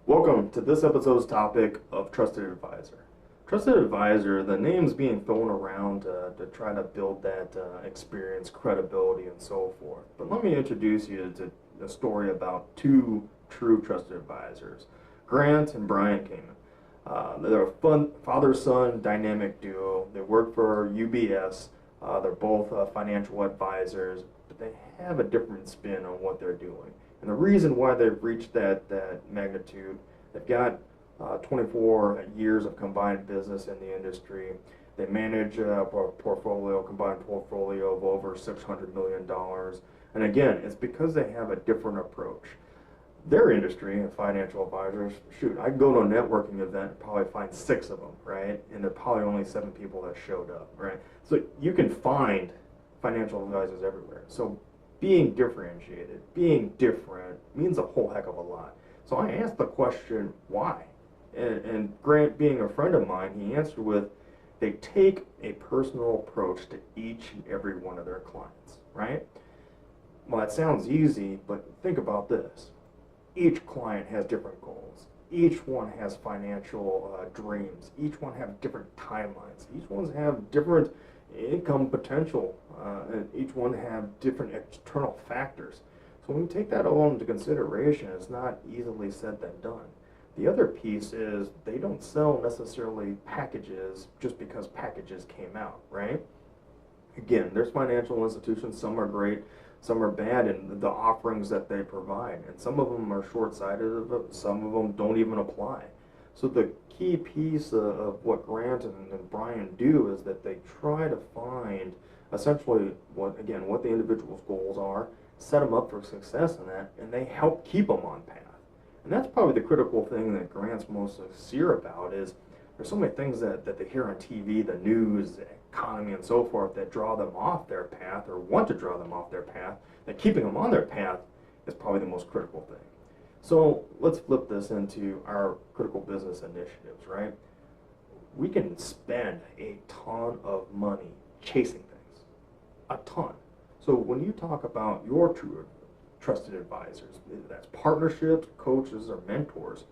Welcome to this episode's topic of Trusted Advisor. Trusted Advisor, the name's being thrown around to try to build that experience, credibility, and so forth. But let me introduce you to a story about two true trusted advisors, Grant and Brian Kamen. They're a fun father-son dynamic duo. They work for UBS. They're both financial advisors, but they have a different spin on what they're doing. And the reason why they've reached that magnitude, they've got 24 years of combined business in the industry. They manage a combined portfolio of over $600 million. And again, it's because they have a different approach. Their industry, financial advisors, shoot, I could go to a networking event and probably find 6 of them, right? And there are probably only 7 people that showed up, right? So you can find financial advisors everywhere. So being differentiated, being different means a whole heck of a lot. So I asked the question, why? And Grant, being a friend of mine, he answered with, they take a personal approach to each and every one of their clients, right? Well, that sounds easy, but think about this. Each client has different goals. Each one has financial dreams. Each one have different timelines. Each one have different income potential, and each one have different external factors. So when we take that all into consideration, it's not easily said than done. The other piece is they don't sell necessarily packages just because packages came out, right? Again, there's financial institutions, some are great, some are bad in the offerings that they provide, and some of them are short-sighted, some of them don't even apply. So the key piece of what Grant and Brian do is that they try to find essentially what the individual's goals are, set them up for success in that, and they help keep them on path. And that's probably the critical thing that Grant's most sincere about is there's so many things that they hear on TV, the news, the economy, and so forth that draw them off their path or want to draw them off their path, that keeping them on their path is probably the most critical thing. So let's flip this into our critical business initiatives, right? We can spend a ton of money chasing things, a ton. So when you talk about your true trusted advisors, that's partnerships, coaches, or mentors,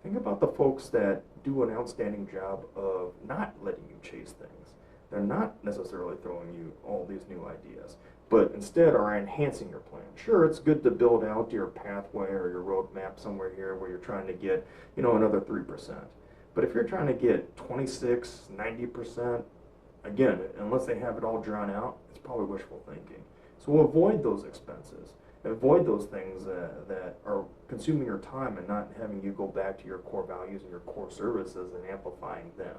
think about the folks that do an outstanding job of not letting you chase things. They're not necessarily throwing you all these new ideas, but instead are enhancing your plan. Sure, it's good to build out your pathway or your roadmap somewhere here where you're trying to get, another 3%. But if you're trying to get 26, 90%, again, unless they have it all drawn out, it's probably wishful thinking. So avoid those expenses. Avoid those things that are consuming your time and not having you go back to your core values and your core services and amplifying them,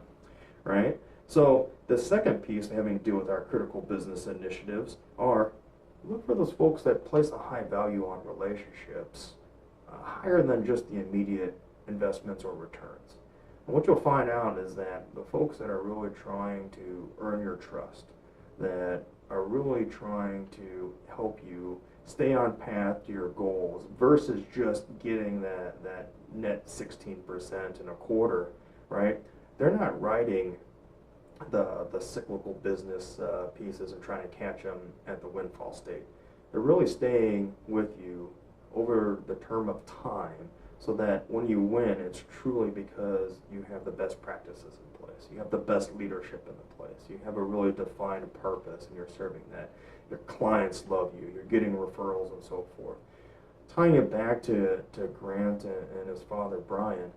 right? So the second piece having to do with our critical business initiatives are look for those folks that place a high value on relationships, higher than just the immediate investments or returns. And what you'll find out is that the folks that are really trying to earn your trust, that are really trying to help you stay on path to your goals versus just getting that net 16% in a quarter, right? They're not riding the cyclical business pieces and trying to catch them at the windfall state. They're really staying with you over the term of time so that when you win, it's truly because you have the best practices in place. You have the best leadership in the place. You have a really defined purpose and you're serving that. Your clients love you. You're getting referrals and so forth. Tying it back to Grant and his father, Brian,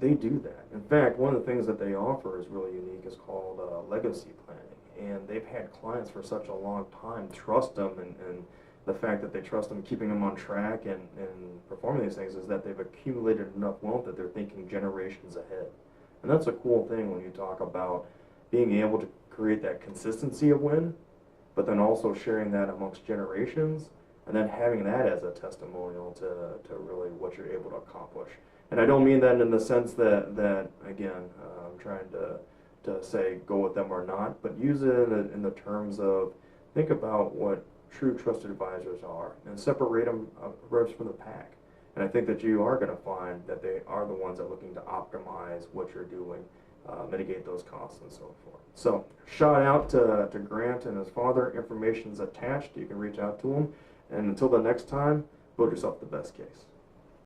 they do that. In fact, one of the things that they offer is really unique is called legacy planning. And they've had clients for such a long time trust them, and the fact that they trust them, keeping them on track and performing these things is that they've accumulated enough wealth that they're thinking generations ahead. And that's a cool thing when you talk about being able to create that consistency of win, but then also sharing that amongst generations, and then having that as a testimonial to really what you're able to accomplish. And I don't mean that in the sense that again, I'm trying to say go with them or not, but use it in the terms of think about what true trusted advisors are and separate them from the pack. And I think that you are going to find that they are the ones that are looking to optimize what you're doing, mitigate those costs and so forth. So shout out to Grant and his father. Information's attached. You can reach out to them. And until the next time, build yourself the best case.